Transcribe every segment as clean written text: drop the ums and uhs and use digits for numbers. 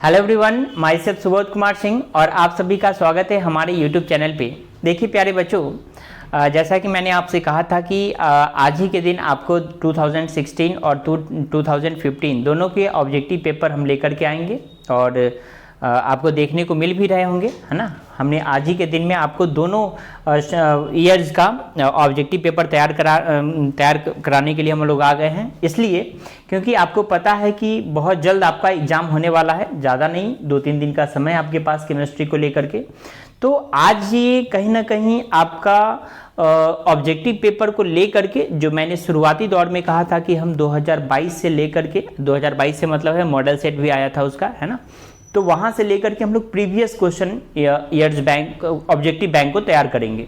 Hello everyone, my self Subodh Kumar Singh और आप सभी का स्वागत है हमारे यूट्यूब चैनल पे। देखिए प्यारे बच्चों, जैसा कि मैंने आपसे कहा था कि आज ही के दिन आपको 2016 और 2015 दोनों के ऑब्जेक्टिव पेपर हम लेकर के आएंगे और आपको देखने को मिल भी रहे होंगे, है ना। हमने आज ही के दिन में आपको दोनों ईयर्स का ऑब्जेक्टिव पेपर तैयार कराने के लिए हम लोग आ गए हैं, इसलिए क्योंकि आपको पता है कि बहुत जल्द आपका एग्ज़ाम होने वाला है, ज़्यादा नहीं, 2-3 दिन का समय आपके पास केमिस्ट्री को लेकर के। तो आज ये कहीं ना कहीं आपका ऑब्जेक्टिव पेपर को लेकर के, जो मैंने शुरुआती दौर में कहा था कि हम 2022 से लेकर के 2022 से मतलब है मॉडल सेट भी आया था उसका, है ना। तो वहां से लेकर के हम लोग previous question years bank objective bank को तैयार करेंगे।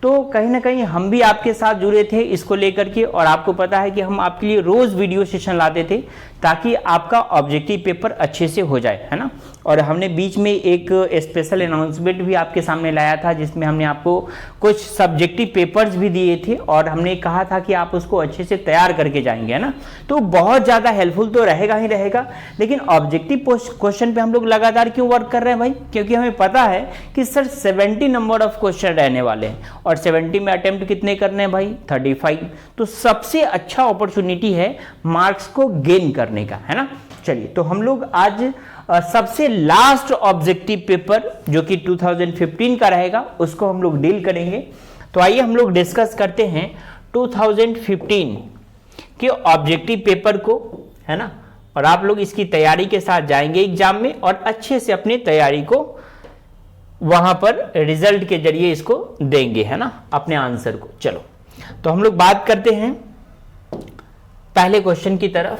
तो कहीं ना कहीं हम भी आपके साथ जुड़े थे इसको लेकर के, और आपको पता है कि हम आपके लिए रोज वीडियो सेशन लाते थे ताकि आपका ऑब्जेक्टिव पेपर अच्छे से हो जाए, है ना। और हमने बीच में एक स्पेशल अनाउंसमेंट भी आपके सामने लाया था जिसमें हमने आपको कुछ सब्जेक्टिव पेपर्स भी दिए थे और हमने कहा था कि आप उसको अच्छे से तैयार करके जाएंगे, है ना। तो बहुत ज़्यादा हेल्पफुल तो रहेगा ही रहेगा, लेकिन ऑब्जेक्टिव क्वेश्चन पे हम लोग लगातार क्यों वर्क कर रहे हैं भाई? क्योंकि हमें पता है कि सर 70 नंबर ऑफ क्वेश्चन रहने वाले हैं और 70 में अटेम्प्ट कितने करने हैं भाई? 35। तो सबसे अच्छा अपॉर्चुनिटी है मार्क्स को गेन करने का, है ना। चलिए, तो हम लोग आज सबसे लास्ट ऑब्जेक्टिव पेपर जो कि 2015 का रहेगा उसको हम लोग डील करेंगे। तो आइए हम लोग डिस्कस करते हैं 2015 के ऑब्जेक्टिव पेपर को, है ना। और आप लोग इसकी तैयारी के साथ जाएंगे एग्जाम में और अच्छे से अपनी तैयारी को वहां पर रिजल्ट के जरिए इसको देंगे, है ना, अपने आंसर को। चलो, तो हम लोग बात करते हैं पहले क्वेश्चन की तरफ।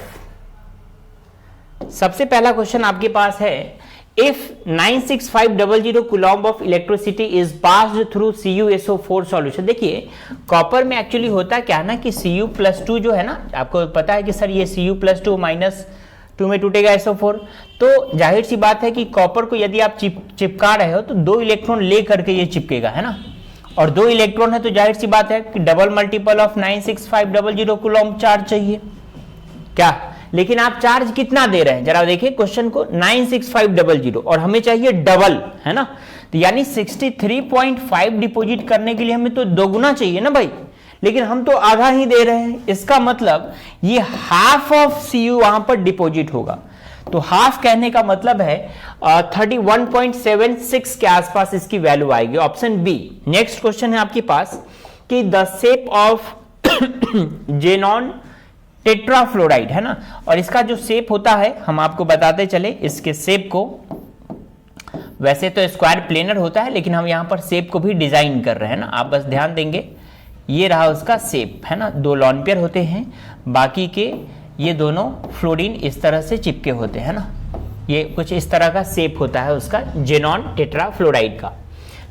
सबसे पहला क्वेश्चन आपके पास है, if 96500 coulomb of electricity is passed through CuSO4 solution. देखिए कॉपर में एक्चुअली होता क्या है ना कि Cu+2 जो है ना, आपको पता है कि सर ये Cu+2 -2 में टूटेगा SO4। तो जाहिर सी बात है कि कॉपर को यदि आप चिपका रहे हो तो 2 इलेक्ट्रॉन ले करके ये चिपकेगा, है ना। और 2 इलेक्ट्रॉन है तो जाहिर सी बात है कि double multiple of 96500 coulomb charge चाहिए क्या। लेकिन आप चार्ज कितना दे रहे हैं जरा देखिए क्वेश्चन को, 96500 और हमें चाहिए डबल, है ना। तो यानी 63.5 डिपॉजिट करने के लिए हमें तो दोगुना चाहिए ना भाई, लेकिन हम तो आधा ही दे रहे हैं। इसका मतलब ये हाफ ऑफ Cu वहां पर डिपॉजिट होगा। तो हाफ कहने का मतलब है 31.76 के आसपास इसकी वैल्यू आएगी, ऑप्शन बी। नेक्स्ट क्वेश्चन है आपके पास कि the shape of xenon tetrafluoride, है ना। और इसका जो शेप होता है हम आपको बताते चले इसके शेप को। वैसे तो स्क्वायर प्लेनर होता है लेकिन हम यहां पर शेप को भी डिजाइन कर रहे हैं ना, आप बस ध्यान देंगे। ये रहा उसका शेप, है ना। 2 लॉन पेयर होते हैं, बाकी के ये दोनों फ्लोरीन इस तरह से चिपके होते हैं ना। ये कुछ इस तरह का शेप होता है उसका जेनॉन टेट्राफ्लोराइड का।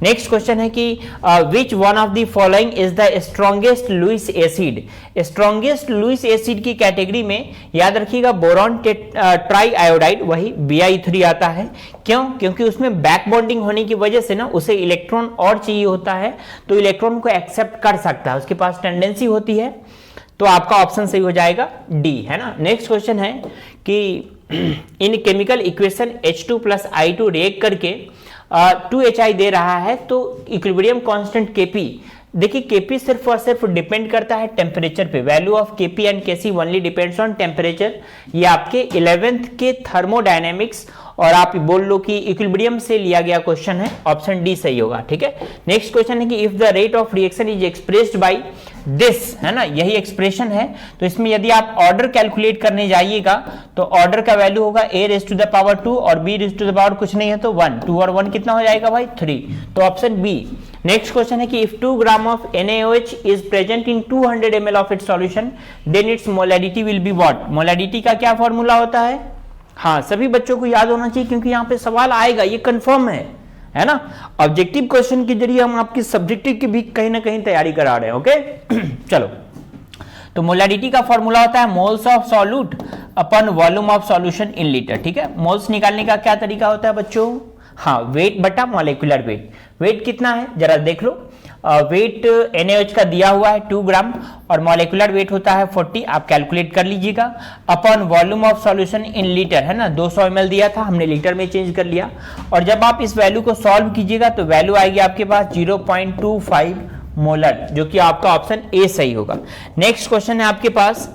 नेक्स्ट क्वेश्चन है कि which one of the following is the strongest Lewis acid. Strongest Lewis acid की कैटेगरी में याद रखिएगा बोरॉन ट्राई आयोडाइड, वही Bi3 आता है। क्यों? क्योंकि उसमें बैक बॉन्डिंग होने की वजह से ना उसे इलेक्ट्रॉन और चाहिए होता है, तो इलेक्ट्रॉन को एक्सेप्ट कर सकता है, उसके पास टेंडेंसी होती है। तो आपका ऑप्शन सही हो जाएगा डी, है ना। नेक्स्ट क्वेश्चन है कि इन chemical equation H2 + I2 react करके 2Hi दे रहा है, तो इक्विलिब्रियम कांस्टेंट Kp, देखिए Kp सिर्फ और सिर्फ डिपेंड करता है टेम्परेचर पे। Value of Kp and Kc only depends on temperature. ये आपके 11th के थर्मोडायनेमिक्स, और आप बोल लो कि इक्विलिब्रियम से लिया गया क्वेश्चन है, ऑप्शन डी सही होगा, ठीक है। नेक्स्ट क्वेश्चन है कि if the rate of reaction is expressed by this, है ना, यही एक्सप्रेशन है। तो इसमें यदि आप ऑर्डर कैलकुलेट करने जाइएगा तो ऑर्डर का वैल्यू होगा a⁻2 और b⁻ कुछ नहीं है तो 1, 2 और 1 कितना हो जाएगा भाई? 3। तो ऑप्शन बी। नेक्स्ट क्वेश्चन है कि if 2 gram of NaOH is present in 200 ml of its solution then its molality will be what. Molality का क्या फॉर्मूला होता है? हाँ, सभी बच्चों को याद होना चाहिए क्योंकि यहाँ पे सवाल आएगा, ये कंफर्म है ना। ऑब्जेक्टिव क्वेश्चन के जरिए हम आपकी सब्जेक्टिव की भी कहीं ना कहीं तैयारी करा रहे हैं, ओके। चलो, तो मोलैलिटी का फॉर्मूला होता है moles of solute upon volume of solution in litre, ठीक है। मोल्स निकालने का क्या तरीका होता है बच्चों? हाँ, वेट बटा मॉलिक्यूलर वेट। वेट कितना है जरा देख लो। वेट NaOH का दिया हुआ है 2 ग्राम और मॉलिक्यूलर वेट होता है 40, आप कैलकुलेट कर लीजिएगा। Upon volume of solution in litre, है ना, 200 ml दिया था, हमने लीटर में चेंज कर लिया। और जब आप इस वैल्यू को सॉल्व कीजिएगा तो वैल्यू आएगी आपके पास 0.25 मोलर, जो कि आपका ऑप्शन ए सही होगा। नेक्स्ट क्वेश्चन है आपके पास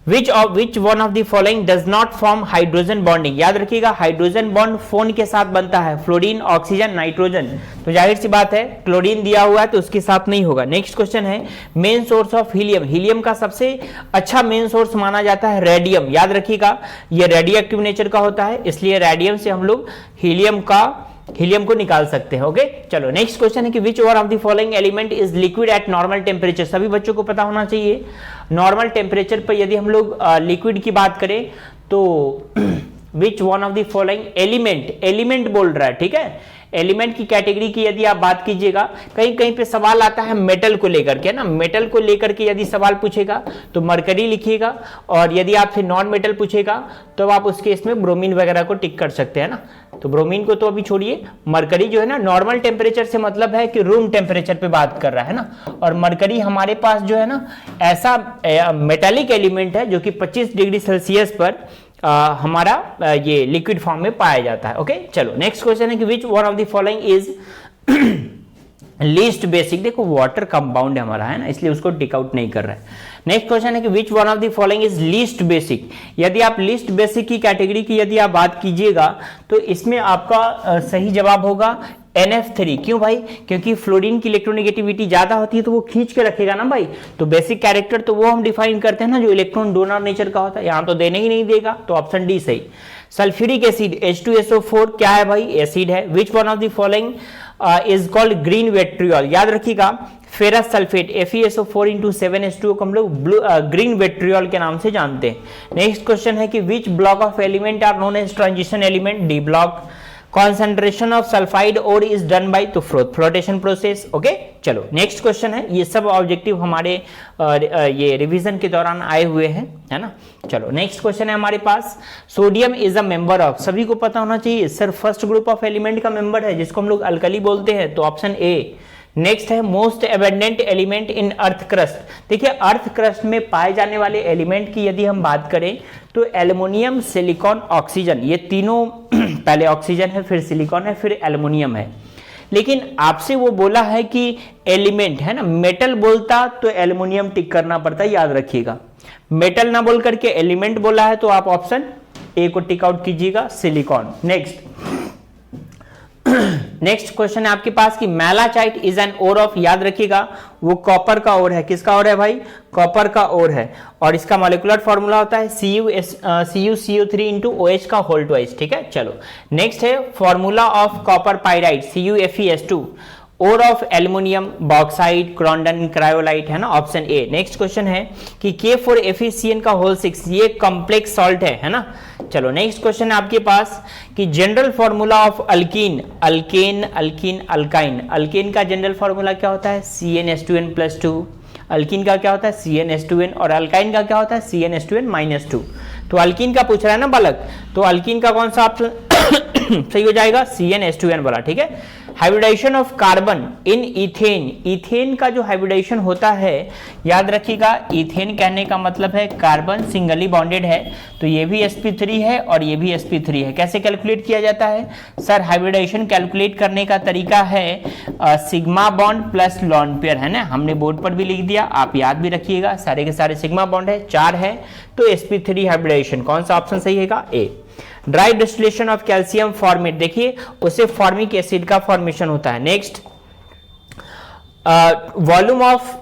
which one of the following does not form hydrogen bonding। याद रखिएगा हाइड्रोजन बॉन्ड फोन के साथ बनता है, फ्लोरीन, ऑक्सीजन, नाइट्रोजन। तो जाहिर सी बात है क्लोरीन दिया हुआ है तो उसके साथ नहीं होगा। नेक्स्ट क्वेश्चन है main source of helium. Helium का सबसे अच्छा मेन सोर्स माना जाता है रेडियम। याद रखिएगा ये रेडियो एक्टिव नेचर का होता है, इसलिए रेडियम से हम लोग हीलियम को निकाल सकते हैं। ओके, चलो नेक्स्ट क्वेश्चन है कि which one of the following element is liquid at normal temperature. सभी बच्चों को पता होना चाहिए नॉर्मल टेम्परेचर पर यदि हम लोग लिक्विड की बात करें तो विच one of the following element बोल रहा है, ठीक है। एलिमेंट की कैटेगरी की यदि आप बात कीजिएगा, कहीं कहीं पे सवाल आता है मेटल को लेकर के ना, मेटल को लेकर के यदि सवाल पूछेगा तो मरकरी लिखिएगा, और यदि आपसे नॉन मेटल पूछेगा तो आप उसके इसमें ब्रोमीन वगैरह को टिक कर सकते हैं ना। तो ब्रोमीन को तो अभी छोड़िए, मरकरी जो है ना नॉर्मल टेम्परेचर से मतलब है कि रूम टेम्परेचर पे बात कर रहा है ना, और मरकरी हमारे पास जो है ना ऐसा मेटालिक एलिमेंट है जो कि 25 डिग्री सेल्सियस पर हमारा ये लिक्विड फॉर्म में पाया जाता है। ओके, चलो नेक्स्ट क्वेश्चन है कि which one of the following is least basic. देखो वाटर कंपाउंड है हमारा, है ना, इसलिए उसको टिक आउट नहीं कर रहा है। नेक्स्ट क्वेश्चन है कि which one of the following is least basic. यदि आप लीस्ट बेसिक की कैटेगरी की यदि आप बात कीजिएगा तो इसमें आपका सही जवाब होगा NF3। क्यों भाई? क्योंकि फ्लोरीन की इलेक्ट्रोनेगेटिविटी ज्यादा होती है तो वो खींच के रखेगा ना भाई। तो बेसिक कैरेक्टर तो वो हम डिफाइन करते हैं ना जो इलेक्ट्रॉन डोनर नेचर का होता है, यहां तो देने ही नहीं देगा, तो ऑप्शन डी सही। सल्फ्यूरिक एसिड H2SO4 क्या है भाई? एसिड है। Which one of the following is called green vitriol. याद रखिएगा ferrous sulphate FeSO4 into 7H2O को हम लोग ग्रीन वेट्रियोल के नाम से जानते हैं। नेक्स्ट क्वेश्चन है कि which block of element are known as transition element. D block. Concentration of sulphide ore is done by तो फ्लोटेशन प्रोसेस। ओके, चलो नेक्स्ट क्वेश्चन है, ये सब ऑब्जेक्टिव हमारे ये रिवीजन के दौरान आए हुए हैं, है ना। चलो नेक्स्ट क्वेश्चन है हमारे पास, sodium is a member of. सभी को पता होना चाहिए sir first group of element का मेंबर है जिसको हम लोग अल्कली बोलते हैं, तो ऑप्शन ए। नेक्स्ट है most abundant element in earth crust. देखिए अर्थ क्रस्ट में पाए जाने वाले एलिमेंट की यदि हम बात करें तो एल्युमिनियम, सिलिकॉन, ऑक्सीजन, ये तीनों पहले ऑक्सीजन है, फिर सिलिकॉन है, फिर एल्युमिनियम है। लेकिन आपसे वो बोला है कि एलिमेंट, है ना, मेटल बोलता तो एल्युमिनियम टिक करना पड़ता है, याद रखिएगा। मेटल ना बोल करके एलिमेंट बोला है तो आप ऑप्शन ए को टिक आउट कीजिएगा, सिलिकॉन। नेक्स्ट क्वेश्चन है आपके पास कि मैलाचाइट इज एन ओर ऑफ। याद रखिएगा वो कॉपर का ओर है। किसका ओर है भाई? कॉपर का ओर है, और इसका मॉलिक्यूलर फॉर्मूला होता है CuCO3 into OH का होल ट्वाइस। ठीक है, चलो नेक्स्ट है formula of copper pyrite CuFeS2। Ore of aluminium, bauxite, corundum, cryolite, है ना, ऑप्शन ए। नेक्स्ट क्वेश्चन है कि K4FeCN का होल 6, ये कॉम्प्लेक्स सॉल्ट है ना। चलो नेक्स्ट क्वेश्चन है आपके पास कि general formula of alkyne, alkane, alkyne, alkyne. Alkane का जनरल फॉर्मूला क्या होता है? CnH2n+2। अल्कीन का क्या होता है? CnH2n। और अल्काइन का क्या होता है? CnH2n-2। तो अल्कीन का पूछ रहा है ना बालक, तो अल्कीन का कौन सा ऑप्शन सही हो जाएगा? CnH2n वाला। ठीक है। Hybridisation of carbon in ethane. Ethane का जो हाइब्रिडाइजेशन होता है, याद रखिएगा इथेन कहने का मतलब है कार्बन सिंगली बॉन्डेड है, तो ये भी sp3 है और ये भी sp3 है। कैसे कैलकुलेट किया जाता है सर? हाइब्रिडाइजेशन कैलकुलेट करने का तरीका है sigma bond plus lone pair, है ना, हमने बोर्ड पर भी लिख दिया, आप याद भी रखिएगा। सारे के सारे सिग्मा बॉन्ड है, 4 है, तो sp3 हाइब्रिडाइजेशन। कौन सा ऑप्शन सही है? A. Dry distillation of calcium formate, देखिए उससे फॉर्मिक एसिड का फॉर्मेशन होता है। Next volume of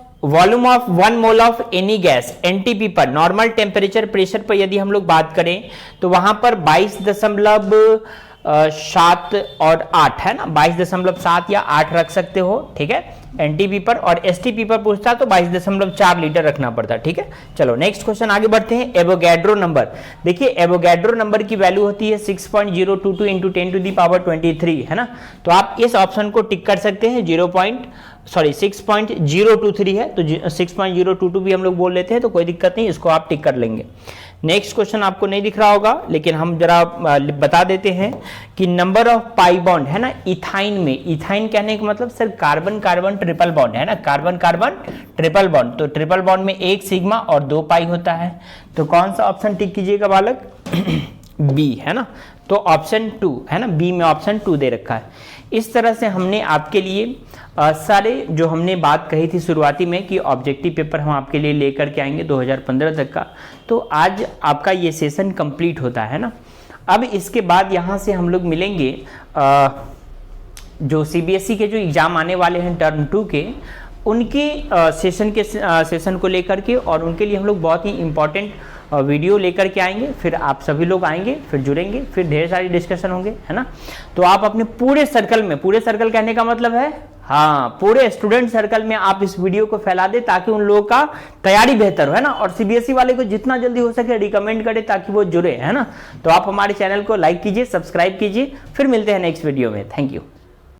1 mole of any gas NTP पर नॉर्मल टेम्परेचर प्रेशर पर यदि हम लोग बात करें तो वहां पर 22.7 और 8 है ना, 22.7 या 8 रख सकते हो। ठीक है, NTP पर। और STP पर पूछता तो 22.4 लीटर रखना पड़ता। ठीक है, चलो नेक्स्ट क्वेश्चन आगे बढ़ते हैं। एवोगैड्रो नंबर, देखिए एवोगैड्रो नंबर की वैल्यू होती है 6.022 into 10⁻23, है ना, तो आप इस ऑप्शन को टिक कर सकते हैं, सॉरी 6.023 है, तो 6.022 भी हम लोग बोल लेते हैं, तो कोई दिक्कत नहीं, इसको आप टिक कर लेंगे। नेक्स्ट क्वेश्चन आपको नहीं दिख रहा होगा, लेकिन हम जरा बता देते हैं कि नंबर ऑफ पाई बॉन्ड है ना इथाइन में, इथाइन कहने का मतलब sir carbon carbon triple bond है ना, कार्बन कार्बन ट्रिपल बॉन्ड, तो ट्रिपल बॉन्ड में 1 सिग्मा और 2 पाई होता है, तो कौन सा ऑप्शन टिक कीजिएगा बालक? बी है ना, तो ऑप्शन 2 है ना, बी में ऑप्शन 2 दे रखा है। इस तरह से हमने आपके लिए सारे जो हमने बात कही थी शुरुआती में कि ऑब्जेक्टिव पेपर हम आपके लिए लेकर के आएंगे 2015 तक का, तो आज आपका ये सेशन कंप्लीट होता है ना। अब इसके बाद यहाँ से हम लोग मिलेंगे जो सीबीएसई के जो एग्ज़ाम आने वाले हैं टर्म 2 के, उनके सेशन को लेकर के, और उनके लिए हम लोग बहुत ही इम्पोर्टेंट वीडियो लेकर के आएंगे, फिर आप सभी लोग आएंगे, फिर जुड़ेंगे, फिर ढेर सारी डिस्कशन होंगे, है ना। तो आप अपने पूरे सर्कल में, पूरे सर्कल कहने का मतलब है हाँ पूरे स्टूडेंट सर्कल में आप इस वीडियो को फैला दें ताकि उन लोगों का तैयारी बेहतर हो, है ना, और सीबीएसई वाले को जितना जल्दी हो सके रिकमेंड करें ताकि वो जुड़े, है ना। तो आप हमारे चैनल को लाइक कीजिए, सब्सक्राइब कीजिए, फिर मिलते हैं नेक्स्ट वीडियो में। Thank you.